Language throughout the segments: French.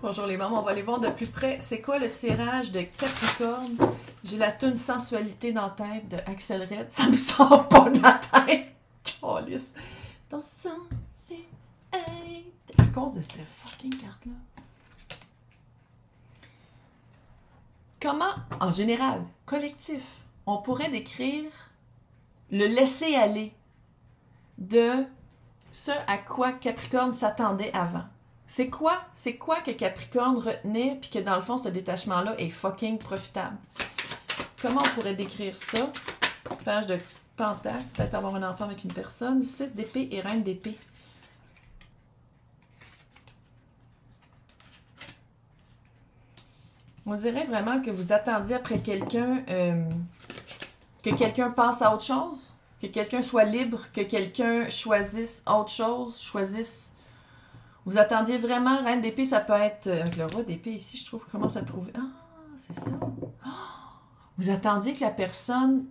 Bonjour les membres, on va aller voir de plus près. C'est quoi le tirage de Capricorne? J'ai la toune sensualité dans la tête de Axel Red. Ça me sort pas de la tête. Calice. Dans sensualité. À cause de cette fucking carte-là. Comment, en général, collectif, on pourrait décrire le laisser-aller de ce à quoi Capricorne s'attendait avant? C'est quoi que Capricorne retenait puis que dans le fond, ce détachement-là est fucking profitable? Comment on pourrait décrire ça? Page de Pentacle, peut-être avoir un enfant avec une personne. 6 d'épée et reine d'épée. On dirait vraiment que vous attendiez après quelqu'un, que quelqu'un passe à autre chose, que quelqu'un soit libre, que quelqu'un choisisse autre chose, choisisse... Vous attendiez vraiment, reine d'épée, ça peut être... Avec le roi d'épée ici, je trouve qu'on commence à trouver... Ah, c'est ça. Oh, vous attendiez que la personne...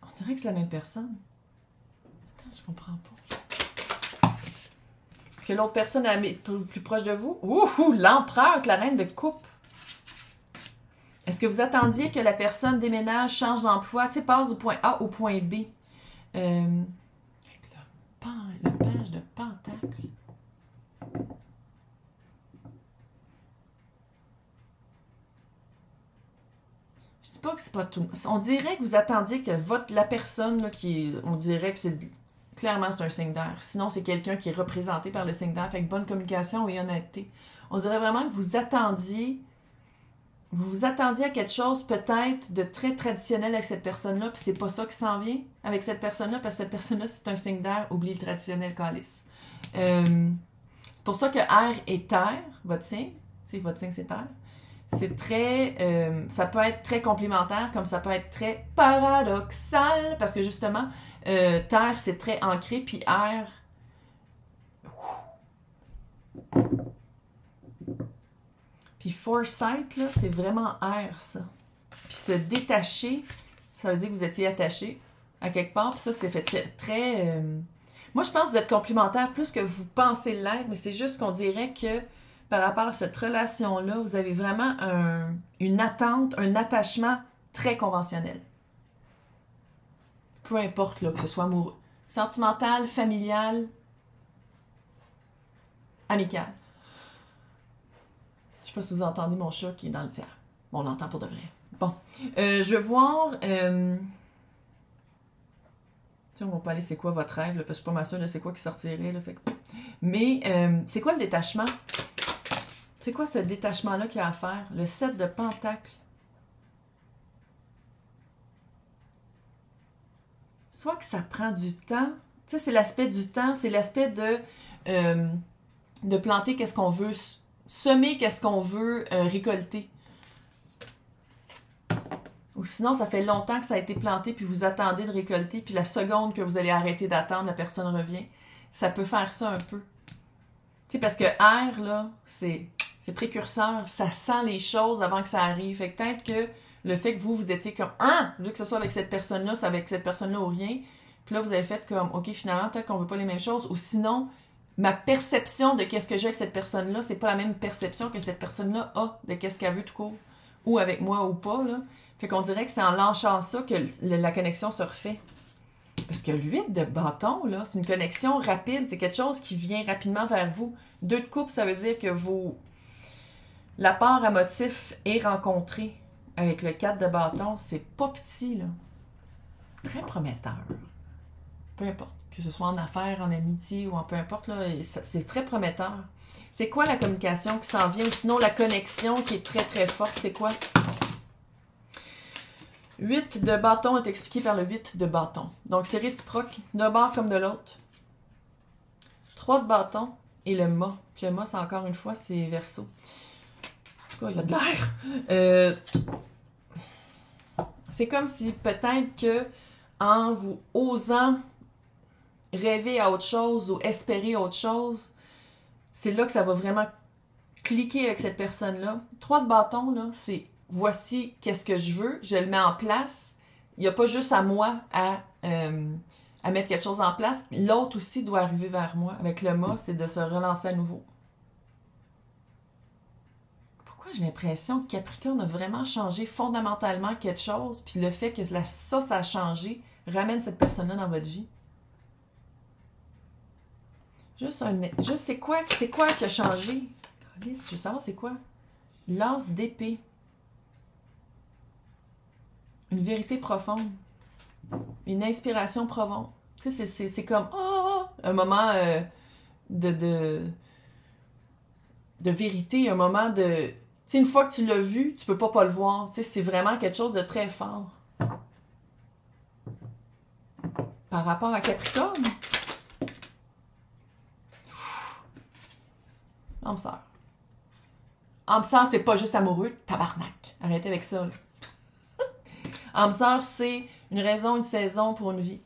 On dirait que c'est la même personne. Attends, je comprends pas. Que l'autre personne est plus proche de vous. Ouh, l'empereur avec la reine de coupe. Est-ce que vous attendiez que la personne déménage, change d'emploi, tu sais, passe du point A au point B? Avec la page de Pentacle. Je dis pas que c'est pas tout. On dirait que vous attendiez que la personne là, on dirait que c'est clairement c'est un signe d'air. Sinon, c'est quelqu'un qui est représenté par le signe d'air avec bonne communication et honnêteté. On dirait vraiment que vous attendiez à quelque chose peut-être de très traditionnel avec cette personne-là, puis c'est pas ça qui s'en vient avec cette personne-là, parce que cette personne-là, c'est un signe d'air, oublie le traditionnel calice. C'est pour ça que air et terre, votre signe, votre signe c'est terre, c'est très, ça peut être très complémentaire, comme ça peut être très paradoxal, parce que justement, terre c'est très ancré, puis air... Puis foresight, là, c'est vraiment air, ça. Puis se détacher, ça veut dire que vous étiez attaché à quelque part. Puis ça, c'est fait très... Moi, je pense que vous êtes complémentaires plus que vous pensez l'être, mais c'est juste qu'on dirait que par rapport à cette relation-là, vous avez vraiment une attente, un attachement très conventionnel. Peu importe, là, que ce soit amoureux. Sentimental, familial, amical. Je sais pas si vous entendez mon chat qui est dans le tiers. Bon, on l'entend pour de vrai. Bon. Je vais voir... on va pas aller c'est quoi votre rêve, là, parce que je suis pas mal sûre de c'est quoi qui sortirait. Là, fait que... Mais c'est quoi le détachement? C'est quoi ce détachement-là qu'il y a à faire? Le 7 de Pentacle. Soit que ça prend du temps. Tu sais, c'est l'aspect du temps, c'est l'aspect de planter qu'est-ce qu'on veut... Semer qu'est-ce qu'on veut récolter. Ou sinon, ça fait longtemps que ça a été planté, puis vous attendez de récolter, puis la seconde que vous allez arrêter d'attendre, la personne revient. Ça peut faire ça un peu. Tu sais, parce que air, là, c'est précurseur. Ça sent les choses avant que ça arrive. Fait que peut-être que le fait que vous étiez comme, je veux que ce soit avec cette personne-là, c'est avec cette personne-là ou rien. Puis là, vous avez fait comme, OK, finalement, peut-être qu'on veut pas les mêmes choses. Ou sinon... Ma perception de qu'est-ce que j'ai avec cette personne-là, c'est pas la même perception que cette personne-là a de qu'est-ce qu'elle veut tout court. Ou avec moi ou pas, là. Fait qu'on dirait que c'est en lâchant ça que la connexion se refait. Parce que l'8 de bâton, là, c'est une connexion rapide. C'est quelque chose qui vient rapidement vers vous. 2 de coupe, ça veut dire que l'apport émotif est rencontré. Avec le 4 de bâton, c'est pas petit, là. Très prometteur. Peu importe. Que ce soit en affaires, en amitié ou en peu importe, là, c'est très prometteur. C'est quoi la communication qui s'en vient? Ou sinon, la connexion qui est très, très forte, c'est quoi? 8 de bâton est expliqué par le 8 de bâton. Donc, c'est réciproque, d'un bord comme de l'autre. 3 de bâton et le mât. Puis le mât, c'est encore une fois, c'est Verseau. En tout cas, il y a de l'air. C'est comme si peut-être que en vous osant rêver à autre chose ou espérer autre chose, c'est là que ça va vraiment cliquer avec cette personne-là. 3 de bâton, là, c'est voici qu'est-ce que je veux, je le mets en place. Il n'y a pas juste à moi à mettre quelque chose en place. L'autre aussi doit arriver vers moi. Avec le mât, c'est de se relancer à nouveau. j'ai l'impression que Capricorne a vraiment changé fondamentalement quelque chose, puis le fait que ça a changé, ramène cette personne-là dans votre vie. Juste c'est quoi qui a changé? Je veux savoir c'est quoi. L'as d'épée. Une vérité profonde. Une inspiration profonde. Tu sais, c'est comme un moment de vérité, un moment de... Tu sais, une fois que tu l'as vu, tu peux pas le voir. Tu sais, c'est vraiment quelque chose de très fort. Par rapport à Capricorne, âme sœur. Âme sœur, c'est pas juste amoureux, tabarnak. Arrêtez avec ça, là. Âme sœur, c'est une raison, une saison pour une vie.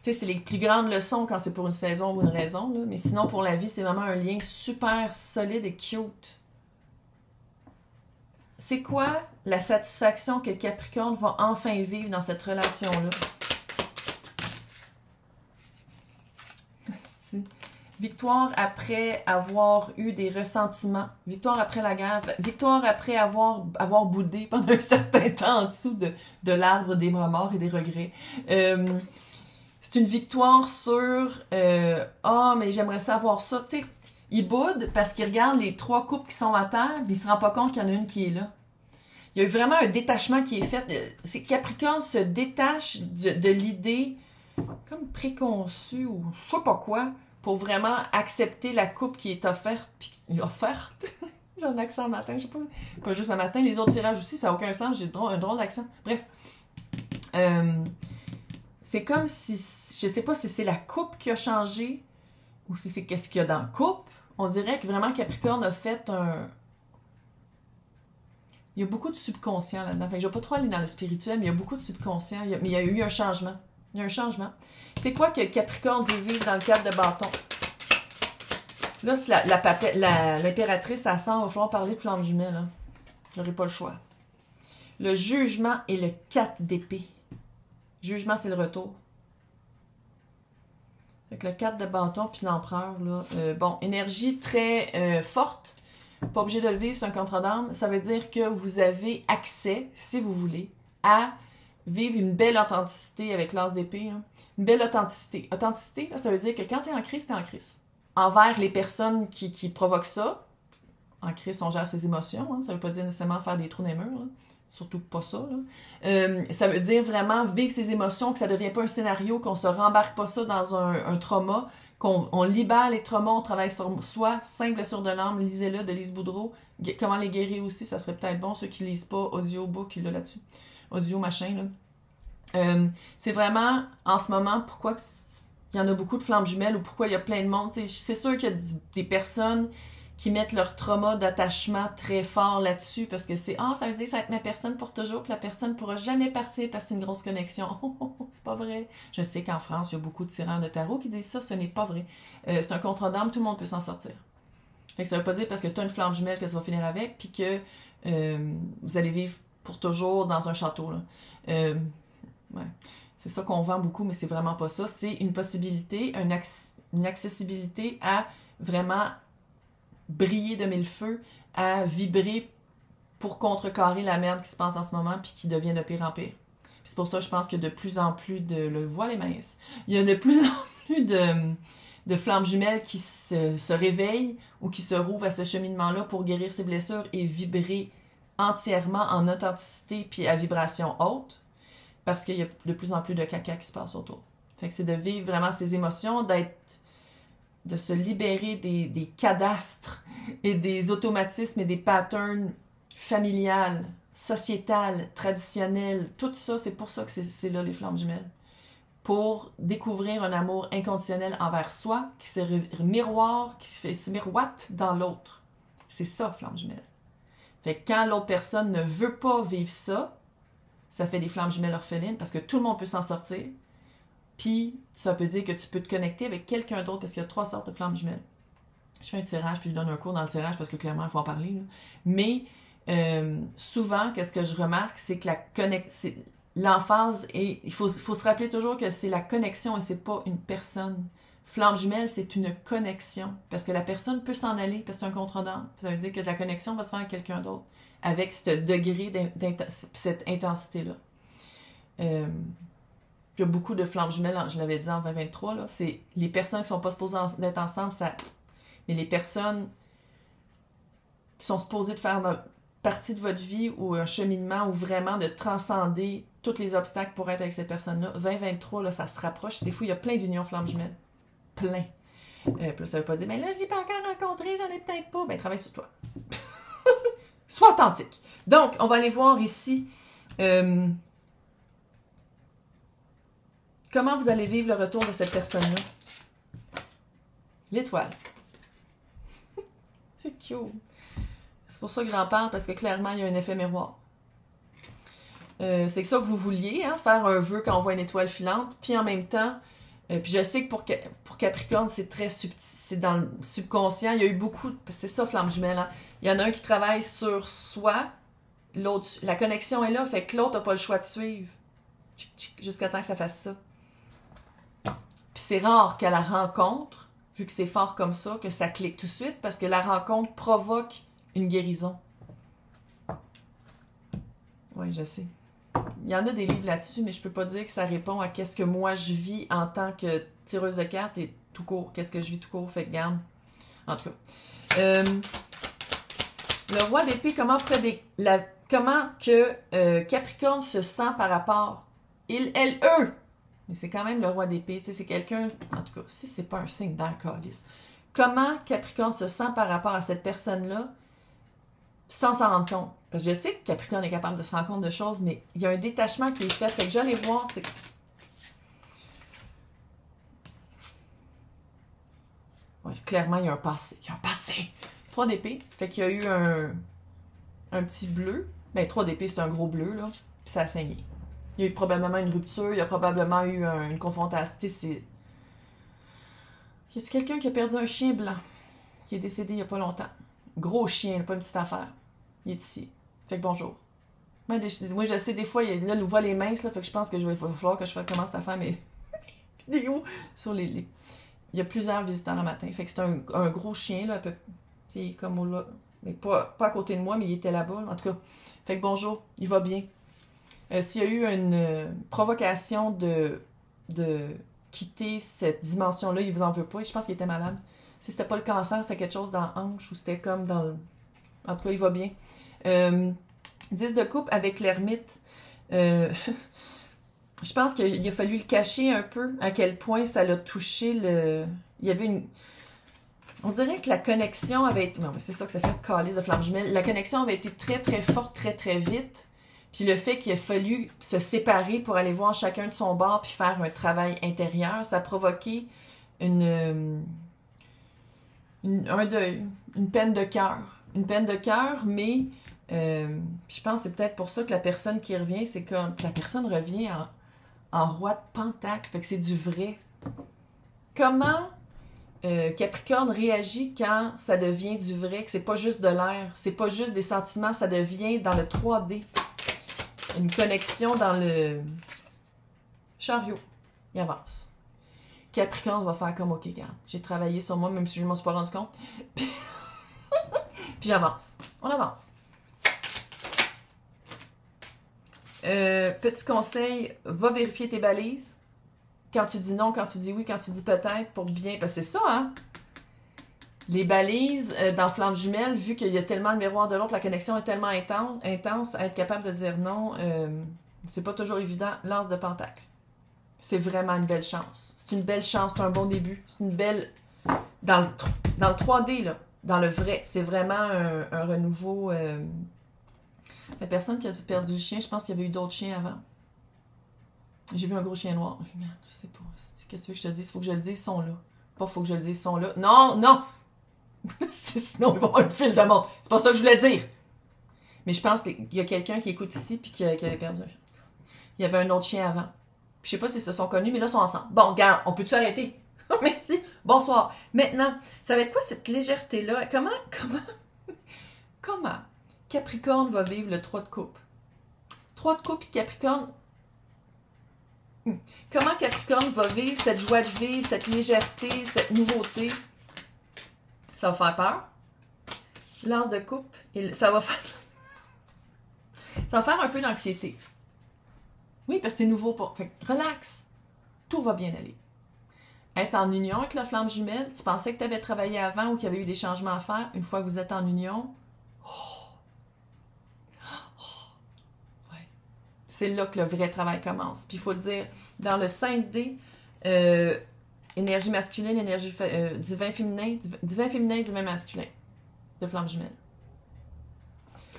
Tu sais, c'est les plus grandes leçons quand c'est pour une saison ou une raison, là. Mais sinon, pour la vie, c'est vraiment un lien super solide et cute. C'est quoi la satisfaction que Capricorne va enfin vivre dans cette relation-là? Victoire après avoir eu des ressentiments. Victoire après la guerre. Victoire après avoir boudé pendant un certain temps en dessous de l'arbre des remords et des regrets. C'est une victoire sur mais j'aimerais savoir ça. Tu sais, il boude parce qu'il regarde les 3 couples qui sont à terre, mais il se rend pas compte qu'il y en a une qui est là. Il y a eu vraiment un détachement qui est fait. C'est Capricorne se détache de l'idée comme préconçue ou je sais pas quoi, pour vraiment accepter la coupe qui est offerte. J'ai un accent matin, je sais pas juste un matin, les autres tirages aussi, ça n'a aucun sens, j'ai un drôle d'accent. Bref. C'est comme si, je sais pas si c'est la coupe qui a changé, ou si c'est qu'est-ce qu'il y a dans le couple. On dirait que vraiment Capricorne a fait un... Il y a beaucoup de subconscient là-dedans. Fait que je vais pas trop aller dans le spirituel, mais il y a beaucoup de subconscient. Mais il y a eu un changement. Il y a un changement. C'est quoi que Capricorne divise dans le cadre de bâton? Là, si l'impératrice, elle sent, il va falloir parler de flamme jumelle. Hein. J'aurai pas le choix. Le jugement et le 4 d'épée. Jugement, c'est le retour. Fait que le 4 de bâton puis l'empereur, là. Bon, énergie très forte. Pas obligé de le vivre, c'est un contre-d'âme. Ça veut dire que vous avez accès, si vous voulez, à vivre une belle authenticité avec l'as d'épée. Là. Une belle authenticité. Authenticité, là, ça veut dire que quand t'es en crise, t'es en crise. Envers les personnes qui provoquent ça, en crise, on gère ses émotions. Hein. Ça veut pas dire nécessairement faire des trous dans les murs. Là. Surtout pas ça. Là. Ça veut dire vraiment vivre ses émotions, que ça devient pas un scénario, qu'on se rembarque pas ça dans un trauma, qu'on libère les traumas, on travaille sur soi, 5 blessures de l'âme, lisez-le de Lise Boudreau. Comment les guérir aussi, ça serait peut-être bon, ceux qui lisent pas, audiobook, il est là-dessus. Audio, machin, là. C'est vraiment, en ce moment, pourquoi il y en a beaucoup de flammes jumelles ou pourquoi il y a plein de monde. T'sais, c'est sûr qu'il y a des personnes qui mettent leur trauma d'attachement très fort là-dessus parce que c'est ça veut dire que ça va être ma personne pour toujours puis la personne ne pourra jamais partir parce que c'est une grosse connexion. C'est pas vrai. Je sais qu'en France, il y a beaucoup de tireurs de tarot qui disent ça, ce n'est pas vrai. C'est un contre-d'âme, tout le monde peut s'en sortir. Fait que ça veut pas dire parce que tu as une flamme jumelle que tu vas finir avec puis que vous allez vivre pour toujours dans un château. Là. Ouais. C'est ça qu'on vend beaucoup, mais c'est vraiment pas ça. C'est une possibilité, une accessibilité à vraiment briller de mille feux, à vibrer pour contrecarrer la merde qui se passe en ce moment puis qui devient de pire en pire. Puis c'est pour ça que je pense que de plus en plus le voile est mince. Il y a de plus en plus de flammes jumelles qui se réveillent ou qui se rouvrent à ce cheminement-là pour guérir ses blessures et vibrer entièrement en authenticité puis à vibration haute parce qu'il y a de plus en plus de caca qui se passe autour. Fait que c'est de vivre vraiment ses émotions, de se libérer des cadastres et des automatismes et des patterns familiales, sociétales, traditionnels. Tout ça, c'est pour ça que c'est là les flammes jumelles. Pour découvrir un amour inconditionnel envers soi, qui se miroite dans l'autre. C'est ça, flammes jumelles. Fait que quand l'autre personne ne veut pas vivre ça, ça fait des flammes jumelles orphelines parce que tout le monde peut s'en sortir. Puis, ça peut dire que tu peux te connecter avec quelqu'un d'autre parce qu'il y a 3 sortes de flammes jumelles. Je fais un tirage, puis je donne un cours dans le tirage parce que clairement, il faut en parler. Là. Mais souvent, qu'est-ce que je remarque, c'est que l'emphase, et il faut se rappeler toujours que c'est la connexion et c'est pas une personne. Flamme jumelle, c'est une connexion. Parce que la personne peut s'en aller, parce que c'est un contrat d'âme. Ça veut dire que la connexion va se faire avec quelqu'un d'autre. Avec ce degré cette intensité-là. Il y a beaucoup de flammes jumelles, je l'avais dit en 2023, là, c'est les personnes qui sont pas supposées d'être ensemble, mais les personnes qui sont supposées de faire partie de votre vie ou un cheminement ou vraiment de transcender tous les obstacles pour être avec cette personne-là. 2023, là, ça se rapproche, c'est fou, il y a plein d'unions flammes jumelles. Plein. Puis ça veut pas dire, mais là, je l'ai pas encore rencontré, j'en ai peut-être pas. Ben, travaille sur toi. Sois authentique. Donc, on va aller voir ici comment vous allez vivre le retour de cette personne-là. L'étoile. C'est cute. C'est pour ça que j'en parle, parce que clairement, il y a un effet miroir. C'est ça que vous vouliez, hein, faire un vœu quand on voit une étoile filante. Puis en même temps, puis je sais que pour Capricorne, c'est très subtil, c'est dans le subconscient. Il y a eu beaucoup, c'est ça, flamme jumelle. Hein? Il y en a un qui travaille sur soi, l'autre, la connexion est là, fait que l'autre n'a pas le choix de suivre. Jusqu'à temps que ça fasse ça. Puis c'est rare qu'à la rencontre, vu que c'est fort comme ça, que ça clique tout de suite, parce que la rencontre provoque une guérison. Oui, je sais. Il y en a des livres là-dessus, mais je peux pas dire que ça répond à qu'est-ce que moi je vis en tant que tireuse de cartes et tout court. Qu'est-ce que je vis tout court, fait que garde. En tout cas. Le roi d'épée, comment que Capricorne se sent par rapport, il, elle, eux. Mais c'est quand même le roi d'épée, tu sais, c'est quelqu'un, en tout cas, si c'est pas un signe d'air calice. Comment Capricorne se sent par rapport à cette personne-là sans s'en rendre compte? Parce que je sais que Capricorne est capable de se rendre compte de choses, mais il y a un détachement qui est fait. Fait que je vais aller voir, c'est... Ouais, clairement, il y a un passé. Il y a un passé! 3 d'épée. Fait qu'il y a eu un petit bleu. Ben, 3 d'épée, c'est un gros bleu, là. Puis ça a saigné. Il y a eu probablement une rupture. Il y a probablement eu une confrontation. Tu sais, c'est... Y a-tu quelqu'un qui a perdu un chien blanc? Qui est décédé il y a pas longtemps. Gros chien, pas une petite affaire. Il est ici. Fait que bonjour. Moi, je sais, des fois, là, nous voit les minces, là, fait que je pense que il va falloir que je commence à faire mes vidéos sur les... Il y a plusieurs visiteurs le matin. Fait que c'est un gros chien, là, un peu... C'est comme là. Mais pas à côté de moi, mais il était là-bas. En tout cas, fait que bonjour, il va bien. S'il y a eu une provocation de quitter cette dimension-là, il vous en veut pas. Et je pense qu'il était malade. Si c'était pas le cancer, c'était quelque chose dans la hanche ou c'était comme dans le... En tout cas, il va bien. 10 de coupe avec l'ermite. Je pense qu'il a fallu le cacher un peu, à quel point ça l'a touché le... Il y avait une... On dirait que la connexion avait été... Non, mais c'est ça que ça fait, calice de flamme jumelle. La connexion avait été très, très forte, très, très vite. Puis le fait qu'il a fallu se séparer pour aller voir chacun de son bord puis faire un travail intérieur, ça a provoqué un deuil, une peine de cœur. Une peine de cœur, mais je pense que c'est peut-être pour ça que la personne qui revient, c'est comme... La personne revient en roi de pentacle, fait que c'est du vrai. Comment Capricorne réagit quand ça devient du vrai, que c'est pas juste de l'air, c'est pas juste des sentiments, ça devient dans le 3D. Une connexion dans le chariot. Il avance. Capricorne va faire comme, ok, regarde, j'ai travaillé sur moi, même si je m'en suis pas rendu compte. Puis j'avance. On avance. Petit conseil, va vérifier tes balises. Quand tu dis non, quand tu dis oui, quand tu dis peut-être, pour bien... Parce que c'est ça, hein? Les balises dans Flamme jumelle, vu qu'il y a tellement le miroir de l'autre, la connexion est tellement intense, être capable de dire non, c'est pas toujours évident. L'as de pentacle. C'est vraiment une belle chance. C'est une belle chance, c'est un bon début. C'est une belle... Dans le 3D, là, dans le vrai, c'est vraiment un renouveau... La personne qui a perdu le chien, je pense qu'il y avait eu d'autres chiens avant. J'ai vu un gros chien noir. Je sais pas. Qu'est-ce que tu veux que je te dise? Faut que je le dise, ils sont là. Pas faut que je le dise, ils sont là. Non, non! Sinon, il va y avoir un fil de monde. C'est pas ça que je voulais dire. Mais je pense qu'il y a quelqu'un qui écoute ici puis qui avait perdu un chien. Il y avait un autre chien avant. Puis je sais pas s'ils se sont connus, mais là, ils sont ensemble. Bon, regarde, on peut-tu arrêter? Merci. Bonsoir. Maintenant, ça va être quoi cette légèreté-là? Comment Capricorne va vivre le 3 de coupe? 3 de coupe et Capricorne... Comment Capricorne va vivre cette joie de vivre, cette légèreté, cette nouveauté? Ça va faire peur. Lance de coupe, ça va faire un peu d'anxiété. Oui, parce que c'est nouveau pour... Fait que relax. Tout va bien aller. Être en union avec la flamme jumelle, tu pensais que tu avais travaillé avant ou qu'il y avait eu des changements à faire. Une fois que vous êtes en union, ouais. C'est là que le vrai travail commence. Puis il faut le dire, dans le 5D, énergie masculine, énergie divin féminin, divin masculin, de flamme jumelle.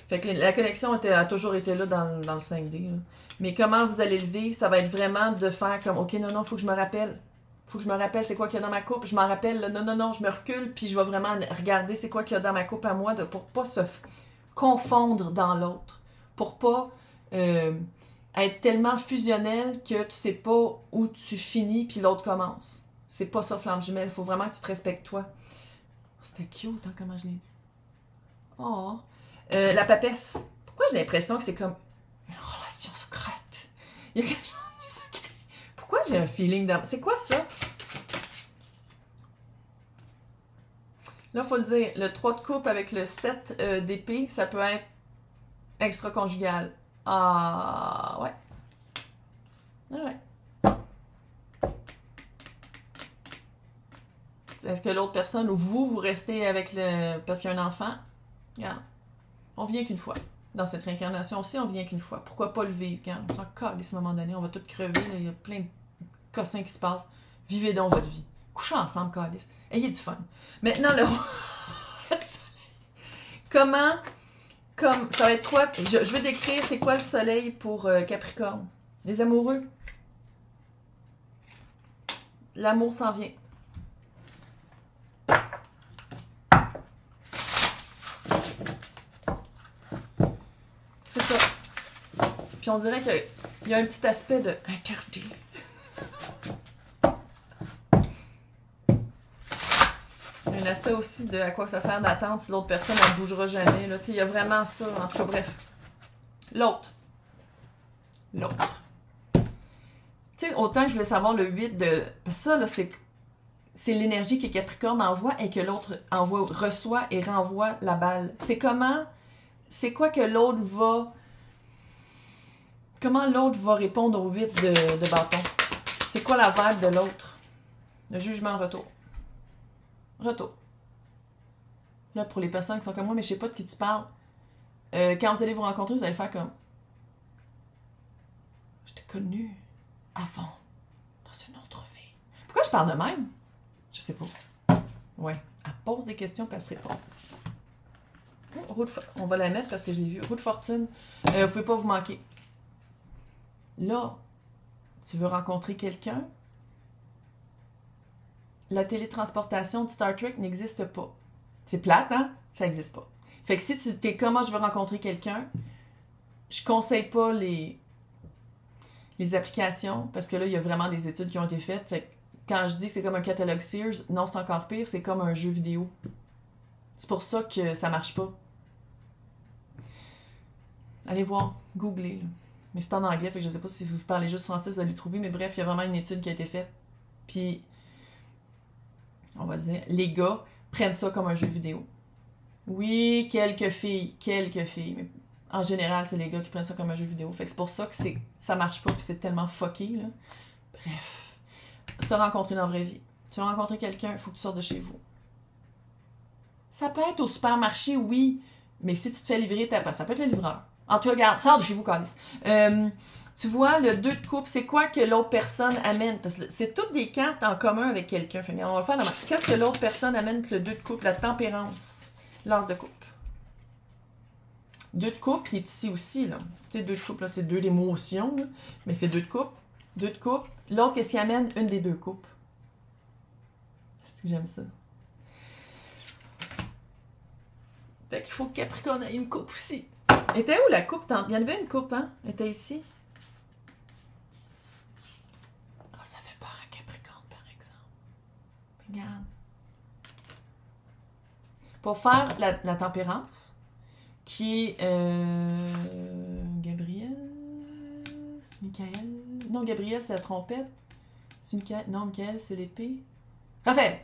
Fait que la connexion a toujours été là dans le 5D. Là. Mais comment vous allez le vivre, ça va être vraiment de faire comme, OK, non, faut que je me rappelle. Faut que je me rappelle c'est quoi qu'il y a dans ma coupe. Je m'en rappelle, là, non, je me recule, puis je vais vraiment regarder c'est quoi qu'il y a dans ma coupe à moi pour pas se confondre dans l'autre. Pour pas être tellement fusionnel que tu sais pas où tu finis, puis l'autre commence. C'est pas ça, flamme jumelle. Il faut vraiment que tu te respectes toi. C'était cute, hein, comment je l'ai dit. Oh. La papesse. Pourquoi j'ai l'impression que c'est comme une relation secrète? Il y a quelque chose de secret. Pourquoi j'ai un feeling d'amour? C'est quoi ça? Là, il faut le dire, le 3 de coupe avec le 7 d'épée, ça peut être extra-conjugal. Ah, ouais. Ah ouais. Est-ce que l'autre personne ou vous restez avec le... Parce qu'il y a un enfant? Regarde. On vient qu'une fois. Dans cette réincarnation aussi, on vient qu'une fois. Pourquoi pas le vivre? Regarde, on s'en calisse à un moment donné. On va tous crever. Là. Il y a plein de cossins qui se passent. Vivez donc votre vie. Couchez ensemble, calisse. Ayez du fun. Maintenant, le soleil. Comment... Comme, ça va être quoi? Je veux décrire c'est quoi le soleil pour Capricorne. Les amoureux. L'amour s'en vient. C'est ça. Puis on dirait qu'il y a un petit aspect de interdit. Il y a un aspect aussi de à quoi ça sert d'attendre si l'autre personne ne bougera jamais. Là. Il y a vraiment ça. En tout cas, bref. L'autre. L'autre. Tu sais, autant que je voulais savoir le 8 de... Ça, là, c'est l'énergie que Capricorne envoie et que l'autre reçoit et renvoie la balle. C'est comment... C'est quoi que l'autre va... Comment l'autre va répondre au 8 de bâton? C'est quoi la vibe de l'autre? Le jugement de retour. Retour. Là, pour les personnes qui sont comme moi, mais je sais pas de qui tu parles, quand vous allez vous rencontrer, vous allez faire comme... Je t'ai connu avant, dans une autre vie. Pourquoi je parle de même? Je sais pas. Ouais. Elle pose des questions, puis elle se répond. On va la mettre parce que je l'ai vu. Roue de fortune. Vous pouvez pas vous manquer. Là, tu veux rencontrer quelqu'un? La télétransportation de Star Trek n'existe pas. C'est plate, hein? Ça n'existe pas. Fait que si tu t'es comment je veux rencontrer quelqu'un, je conseille pas les applications parce que là, il y a vraiment des études qui ont été faites. Fait que quand je dis que c'est comme un catalogue Sears, non, c'est encore pire, c'est comme un jeu vidéo. C'est pour ça que ça marche pas. Allez voir, googlez. Là. Mais c'est en anglais, fait que je sais pas si vous parlez juste français, vous allez le trouver, mais bref, il y a vraiment une étude qui a été faite. Puis, on va dire, les gars prennent ça comme un jeu vidéo. Oui, quelques filles, mais en général, c'est les gars qui prennent ça comme un jeu vidéo. Fait que c'est pour ça que ça marche pas, puis c'est tellement fucké, là. Bref. Se rencontrer dans la vraie vie. Tu veux rencontrer quelqu'un, il faut que tu sortes de chez vous. Ça peut être au supermarché, oui, mais si tu te fais livrer, ça peut être le livreur. En tout cas, regarde, sors de chez vous, Calice. Tu vois, le 2 de coupe, c'est quoi que l'autre personne amène? Parce que c'est toutes des cartes en commun avec quelqu'un. On va le faire dans qu'est-ce que l'autre personne amène que le 2 de coupe? La tempérance. L'as de coupe. 2 de coupe, il est ici aussi, là. Tu sais, 2 de coupe, là, c'est 2 d'émotion, là. Mais c'est 2 de coupe. 2 de coupe. L'autre, qu'est-ce qu'il amène? Une des 2 coupes. C'est que j'aime ça. Fait qu'il faut que Capricorne ait une coupe aussi. Était où la coupe? Il y en avait une coupe, hein? Elle était ici. Ah, ça fait peur à Capricorne, par exemple. Regarde. Pour faire la tempérance, qui est Gabriel... C'est Michael? Non, Gabriel, c'est la trompette. C'est Michael. Non, Michael, c'est l'épée. Raphaël.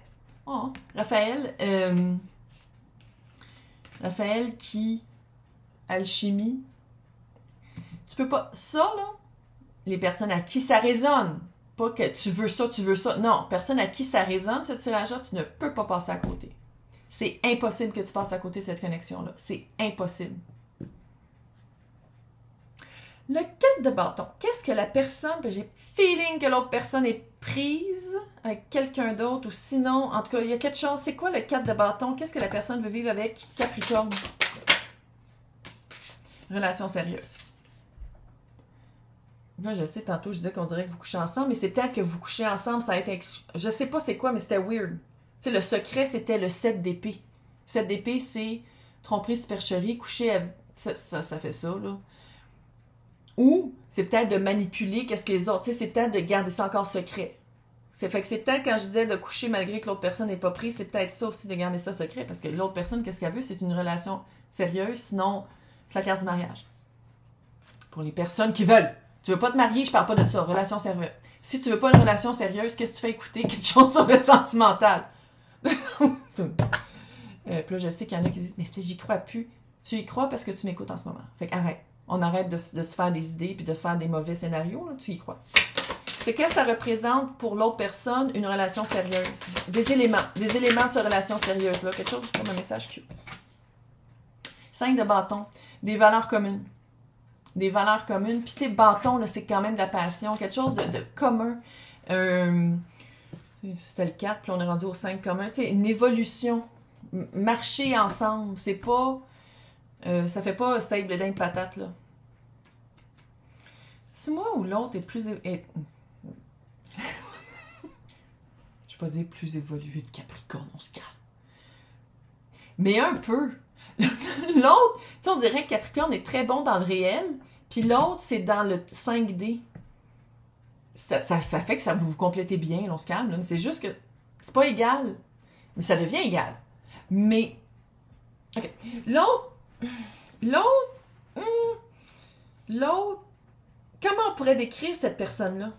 Oh, Raphaël. Raphaël qui... Alchimie. Tu peux pas... Ça, là, les personnes à qui ça résonne. Pas que tu veux ça, tu veux ça. Non, personne à qui ça résonne, ce tirage-là, tu ne peux pas passer à côté. C'est impossible que tu passes à côté de cette connexion-là. C'est impossible. Le 4 de bâton. Qu'est-ce que la personne... Ben, j'ai feeling que l'autre personne est prise avec quelqu'un d'autre ou sinon, en tout cas, il y a quelque chose. C'est quoi le 4 de bâton? Qu'est-ce que la personne veut vivre avec Capricorne? Relation sérieuse. Là, je sais, tantôt, je disais qu'on dirait que vous couchez ensemble, mais c'est peut-être que vous couchez ensemble, ça a été... Je sais pas c'est quoi, mais c'était weird. Tu sais, le secret, c'était le 7 d'épée. 7 d'épée, c'est tromperie, supercherie, coucher avec... Ça fait ça, là. Ou, c'est peut-être de manipuler qu'est-ce que les autres... Tu sais, c'est peut-être de garder ça encore secret. Fait que c'est peut-être, quand je disais de coucher malgré que l'autre personne n'est pas prise, c'est peut-être ça aussi de garder ça secret, parce que l'autre personne, qu'est-ce qu'elle veut? C'est une relation sérieuse, sinon, c'est la carte du mariage. Pour les personnes qui veulent. Tu veux pas te marier, je parle pas de ça. Relation sérieuse. Si tu veux pas une relation sérieuse, qu'est-ce que tu fais écouter? Quelque chose sur le sentimental. Puis là, je sais qu'il y en a qui disent, mais j'y crois plus. Tu y crois parce que tu m'écoutes en ce moment. Fait qu'arrête. On arrête de se faire des idées puis de se faire des mauvais scénarios. Là. Tu y crois. C'est qu'est-ce que ça représente pour l'autre personne une relation sérieuse? Des éléments de cette relation sérieuse. Là. Quelque chose comme un message cute. 5 de bâton. Des valeurs communes. Des valeurs communes. Puis, tu sais, bâton, là, c'est quand même de la passion. Quelque chose de commun. C'était le 4, puis on est rendu au 5 commun. Tu sais, une évolution. Marcher ensemble. C'est pas... ça fait pas steak, bledin, patate, là. C'est moi ou l'autre est plus... Je vais pas dire plus évolué de Capricorne, on se calme. Mais un peu. L'autre, tu sais, on dirait que Capricorne est très bon dans le réel, puis l'autre, c'est dans le 5D. Ça fait que ça vous complétez bien, là, on se calme, là, mais c'est juste que c'est pas égal, mais ça devient égal. Mais, ok, l'autre, comment on pourrait décrire cette personne-là?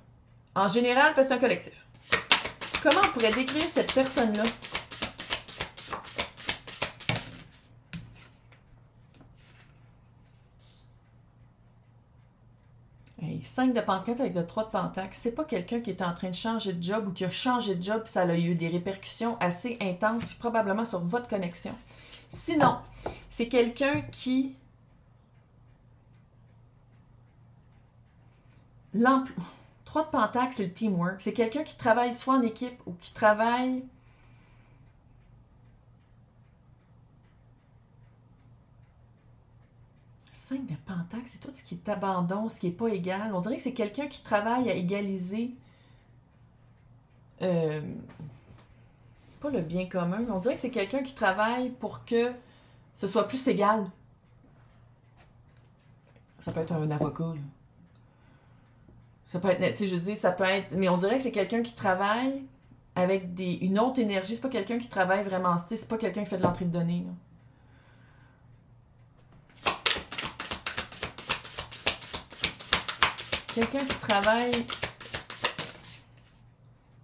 En général, parce que c'est un collectif. Comment on pourrait décrire cette personne-là? Hey, 5 de pentacle avec le 3 de pentacle. C'est pas quelqu'un qui est en train de changer de job ou qui a changé de job et ça a eu des répercussions assez intenses, probablement sur votre connexion. Sinon, c'est quelqu'un qui... 3 de pentacle, c'est le teamwork. C'est quelqu'un qui travaille soit en équipe ou qui travaille... de pentacle, c'est tout ce qui est abandon, ce qui n'est pas égal. On dirait que c'est quelqu'un qui travaille à égaliser pas le bien commun, mais on dirait que c'est quelqu'un qui travaille pour que ce soit plus égal. Ça peut être un avocat, là. Ça peut être, tu sais, je dis, ça peut être, mais on dirait que c'est quelqu'un qui travaille avec une autre énergie. C'est pas quelqu'un qui travaille vraiment, c'est pas quelqu'un qui fait de l'entrée de données, là. Quelqu'un qui travaille...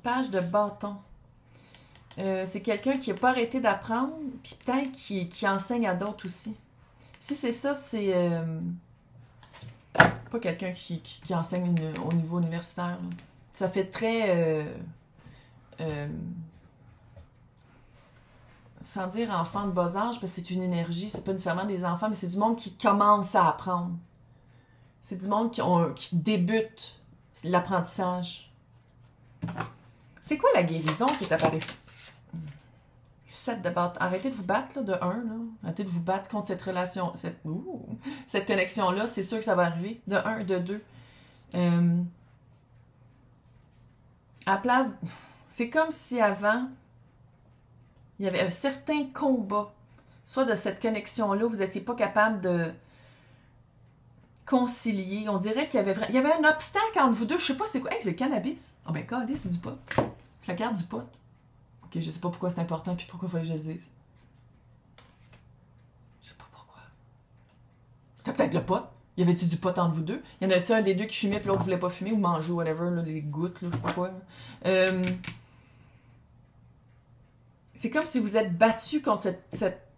Page de bâton. C'est quelqu'un qui n'a pas arrêté d'apprendre, puis peut-être qui enseigne à d'autres aussi. Si c'est ça, c'est... pas quelqu'un qui enseigne au niveau universitaire. Là. Ça fait très... sans dire enfant de bas âge, parce que c'est une énergie, c'est pas nécessairement des enfants, mais c'est du monde qui commence à apprendre. C'est du monde qui débute l'apprentissage. C'est quoi la guérison qui est apparue ici? 7 de bâton. Arrêtez de vous battre, là, de 1. Là. Arrêtez de vous battre contre cette relation, cette connexion-là. C'est sûr que ça va arriver. De 1, de 2. À la place... C'est comme si avant, il y avait un certain combat. Soit de cette connexion-là, vous n'étiez pas capable de... concilier. On dirait qu'il y avait un obstacle entre vous deux. Je sais pas c'est quoi. Hey, c'est le cannabis. Ah ben, cannabis, c'est du pot. C'est la carte du pot. Ok, je sais pas pourquoi c'est important puis pourquoi il fallait que je le dise. Je sais pas pourquoi. C'est peut-être le pot. Y avait-tu du pot entre vous deux? Y en a-tu un des deux qui fumait puis l'autre voulait pas fumer ou manger ou whatever, là, les gouttes, là, je sais pas quoi. C'est comme si vous êtes battu contre cette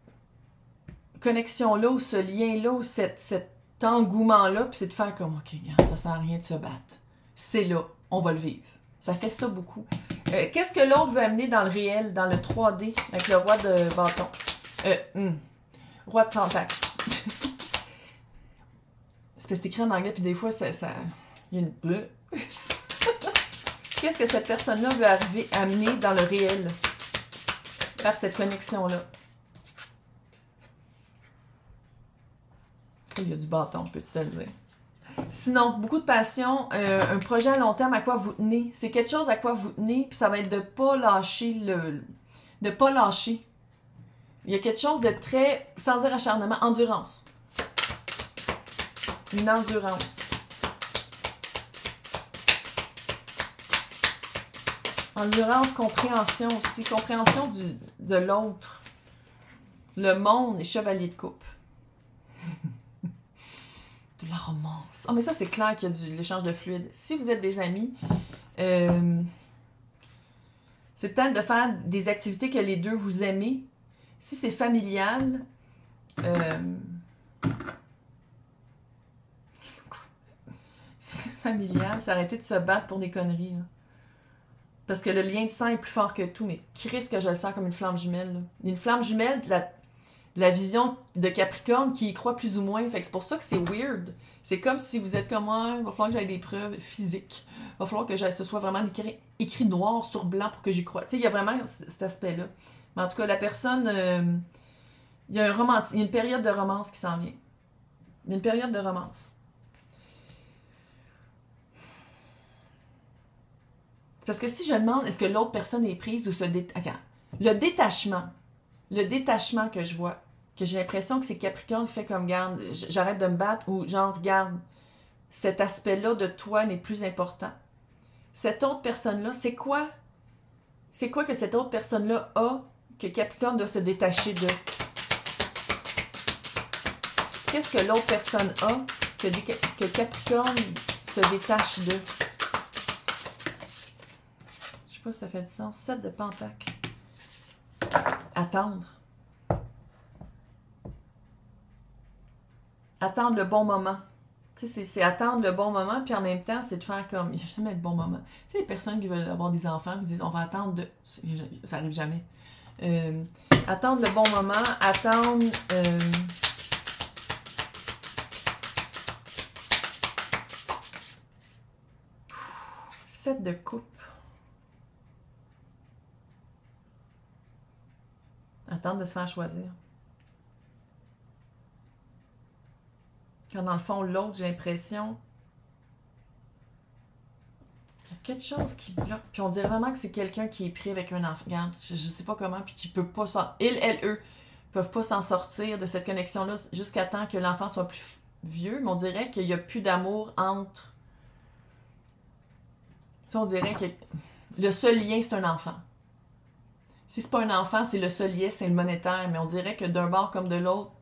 connexion-là ou ce lien-là ou cet engouement-là, puis c'est de faire comme, ok, regarde, ça sert à rien de se battre. C'est là, on va le vivre. Ça fait ça beaucoup. Qu'est-ce que l'autre veut amener dans le réel, dans le 3D, avec le roi de bâton? Roi de pentacle. C'est parce que c'est écrit en anglais, puis des fois, il y a une... Qu'est-ce que cette personne-là veut amener dans le réel par cette connexion-là? Il y a du bâton, je peux te le dire. Sinon, beaucoup de passion, un projet à long terme à quoi vous tenez. C'est quelque chose à quoi vous tenez, puis ça va être de pas lâcher de pas lâcher. Il y a quelque chose de très, sans dire acharnement, endurance. Une endurance. Endurance, compréhension aussi. Compréhension de l'autre. Le monde est chevalier de coupe. De la romance. Oh, mais ça, c'est clair qu'il y a de l'échange de fluide. Si vous êtes des amis, c'est peut-être de faire des activités que les deux vous aimez. Si c'est familial, si c'est familial, c'est arrêter de se battre pour des conneries. Là. Parce que le lien de sang est plus fort que tout, mais Christ que je le sens comme une flamme jumelle. Là. Une flamme jumelle, la vision de Capricorne qui y croit plus ou moins. Fait que c'est pour ça que c'est weird. C'est comme si vous êtes comme moi, il va falloir que j'aille des preuves physiques. Il va falloir que ce soit vraiment écrit noir sur blanc pour que j'y croie. Tu sais, il y a vraiment cet aspect-là. Mais en tout cas, la personne, il y a une période de romance qui s'en vient. Il y a une période de romance. Parce que si je demande, est-ce que l'autre personne est prise ou se détache? Le détachement que je vois, que j'ai l'impression que c'est Capricorne qui fait comme, garde, j'arrête de me battre, ou genre, regarde, cet aspect-là de toi n'est plus important. Cette autre personne-là, c'est quoi? C'est quoi que cette autre personne-là a que Capricorne doit se détacher de? Qu'est-ce que l'autre personne a que Capricorne se détache de? Je sais pas si ça fait du sens. 7 de pentacle. Attendre. Attendre le bon moment. Tu sais, c'est attendre le bon moment, puis en même temps, c'est de faire comme... Il n'y a jamais de bon moment. Tu sais, les personnes qui veulent avoir des enfants, qui disent, on va attendre de... Ça arrive jamais. Attendre le bon moment, attendre... 7 de coupe. Attendre de se faire choisir. Quand dans le fond, l'autre, j'ai l'impression... Il y a quelque chose qui bloque. Puis on dirait vraiment que c'est quelqu'un qui est pris avec un enfant. Regarde, je sais pas comment, puis qui peut pas s'en... eux, peuvent pas s'en sortir de cette connexion-là jusqu'à temps que l'enfant soit plus vieux. Mais on dirait qu'il n'y a plus d'amour entre... Tu sais, on dirait que le seul lien, c'est un enfant. Si c'est pas un enfant, c'est le seul lien, c'est le monétaire. Mais on dirait que d'un bord comme de l'autre,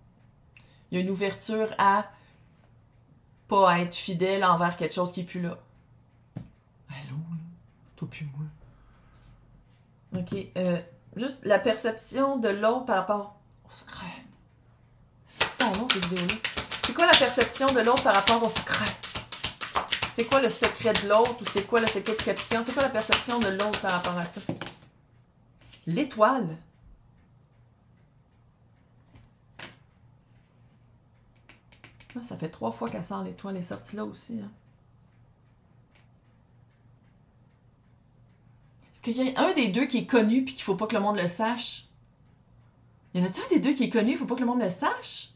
il y a une ouverture à pas être fidèle envers quelque chose qui est plus là. Allô, toi puis moi. Ok, juste la perception de l'autre par rapport au secret. C'est son nom, cette vidéo-là. C'est quoi la perception de l'autre par rapport au secret? C'est quoi le secret de l'autre ou c'est quoi le secret de Capricorne? C'est quoi la perception de l'autre par rapport à ça? L'étoile. Ah, ça fait 3 fois qu'elle sort l'étoile. Elle est sortie là aussi. Hein. Est-ce qu'il y a un des deux qui est connu puis qu'il faut pas que le monde le sache? Y en a-t-il un des deux qui est connu, il faut pas que le monde le sache?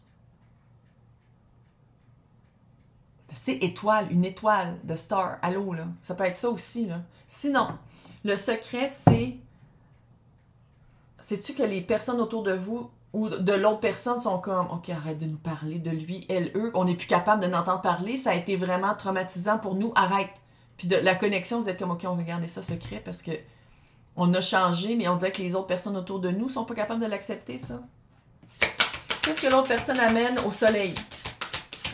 C'est étoile, une étoile de star. Allô, là. Ça peut être ça aussi, là. Sinon, le secret, c'est... Sais-tu que les personnes autour de vous ou de l'autre personne sont comme, OK, arrête de nous parler de lui, elle, eux. On n'est plus capable de n'entendre parler. Ça a été vraiment traumatisant pour nous. Arrête. Puis de la connexion, vous êtes comme, OK, on va garder ça secret parce que on a changé, mais on dirait que les autres personnes autour de nous sont pas capables de l'accepter, ça. Qu'est-ce que l'autre personne amène au soleil?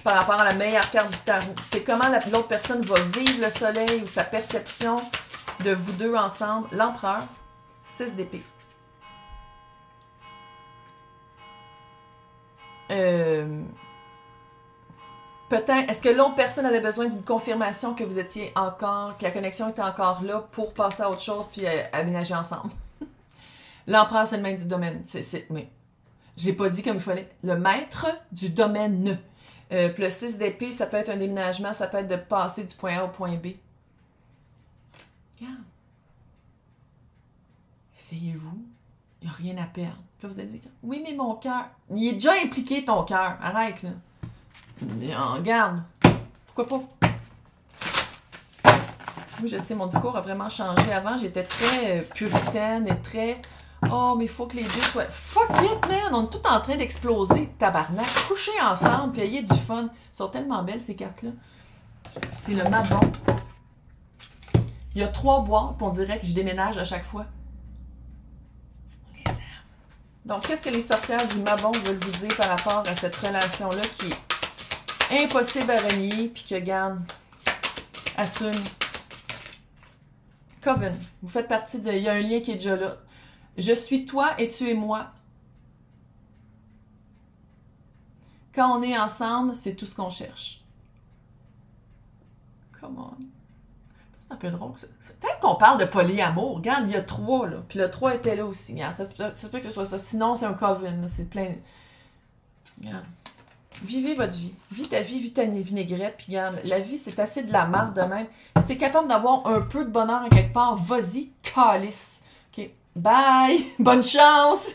par rapport à la meilleure carte du tarot. C'est comment l'autre personne va vivre le soleil ou sa perception de vous deux ensemble. L'empereur, 6 d'épée. Peut-être, est-ce que l'autre personne avait besoin d'une confirmation que vous étiez encore, que la connexion était encore là pour passer à autre chose puis aménager ensemble? L'empereur, c'est le maître du domaine. Mais je l'ai pas dit comme il fallait. Le maître du domaine. Puis le 6 d'épée, ça peut être un déménagement, ça peut être de passer du point A au point B. Regarde. Essayez-vous. Il n'y a rien à perdre. Puis là, vous allez dire, oui, mais mon cœur. Il est déjà impliqué, ton cœur. Arrête, là. Mais, regarde. Pourquoi pas? Oui, je sais, mon discours a vraiment changé. Avant, j'étais très puritaine et très... Oh, mais il faut que les deux soient... Fuck it, man! On est tous en train d'exploser, tabarnak. Coucher ensemble, puis ayez du fun. Elles sont tellement belles, ces cartes-là. C'est le Mabon. Il y a 3 boîtes, puis on dirait que je déménage à chaque fois. On les aime. Donc, qu'est-ce que les sorcières du Mabon veulent vous dire par rapport à cette relation-là qui est impossible à renier, puis que, regarde, assume. Coven, vous faites partie de... Il y a un lien qui est déjà là. Je suis toi et tu es moi. Quand on est ensemble, c'est tout ce qu'on cherche. Come on. C'est un peu drôle. Peut-être qu'on parle de polyamour. Regarde, il y a 3, là. Puis le 3 était là aussi. Regarde, ça se peut que ce soit ça. Sinon, c'est un coven. C'est plein... Regarde. Vivez votre vie. Vis ta vie, vis ta vinaigrette. Puis regarde, la vie, c'est assez de la marde de même. Si t'es capable d'avoir un peu de bonheur à quelque part, vas-y, calisse. OK. Bye! Bonne chance!